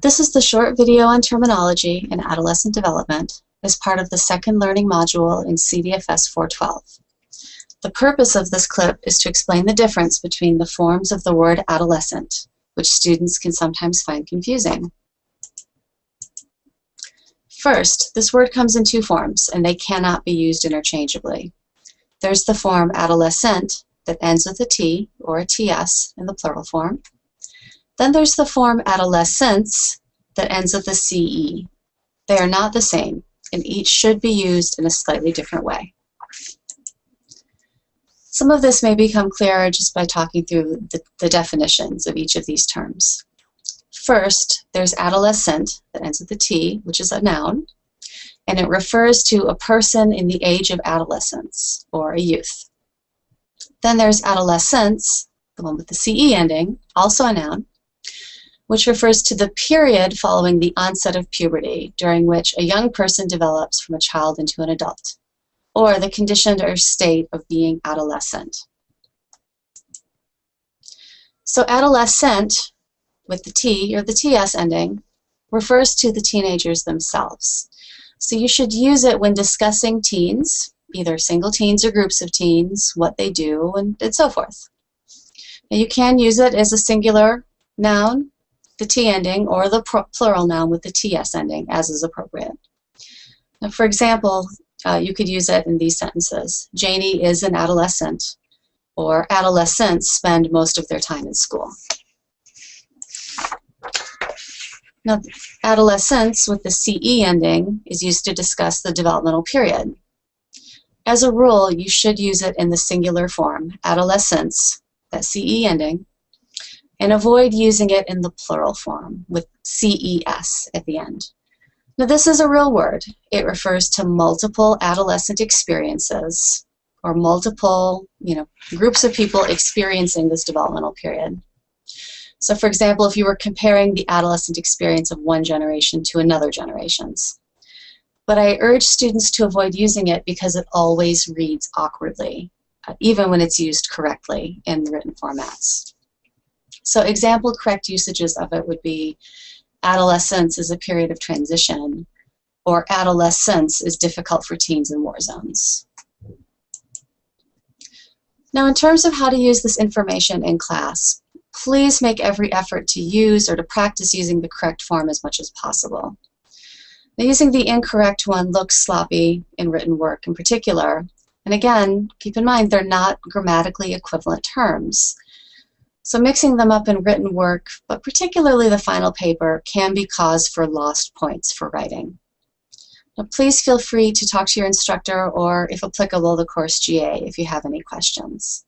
This is the short video on terminology in adolescent development as part of the second learning module in CDFS 412. The purpose of this clip is to explain the difference between the forms of the word adolescent, which students can sometimes find confusing. First, this word comes in two forms, and they cannot be used interchangeably. There's the form adolescent that ends with a T or a TS in the plural form. Then there's the form adolescence that ends with a CE. They are not the same, and each should be used in a slightly different way. Some of this may become clearer just by talking through the definitions of each of these terms. First, there's adolescent that ends with a T, which is a noun, and it refers to a person in the age of adolescence, or a youth. Then there's adolescence, the one with the CE ending, also a noun, which refers to the period following the onset of puberty, during which a young person develops from a child into an adult, or the condition or state of being adolescent. So adolescent, with the T or the TS ending, refers to the teenagers themselves. So you should use it when discussing teens, either single teens or groups of teens, what they do, and so forth. Now you can use it as a singular noun, the T ending, or the plural noun with the TS ending, as is appropriate. Now, for example, you could use it in these sentences. Janie is an adolescent, or adolescents spend most of their time in school. Now, adolescence with the CE ending is used to discuss the developmental period. As a rule, you should use it in the singular form, adolescence, that CE ending, and avoid using it in the plural form with CES at the end. Now, this is a real word. It refers to multiple adolescent experiences, or multiple, groups of people experiencing this developmental period. So, for example, if you were comparing the adolescent experience of one generation to another generation's. But I urge students to avoid using it because it always reads awkwardly, even when it's used correctly in written formats. So example correct usages of it would be adolescence is a period of transition, or adolescence is difficult for teens in war zones. Now, in terms of how to use this information in class, please make every effort to use or to practice using the correct form as much as possible. Now, using the incorrect one looks sloppy in written work in particular, and again, keep in mind they're not grammatically equivalent terms. So mixing them up in written work, but particularly the final paper, can be cause for lost points for writing. Now, please feel free to talk to your instructor or, if applicable, the course GA if you have any questions.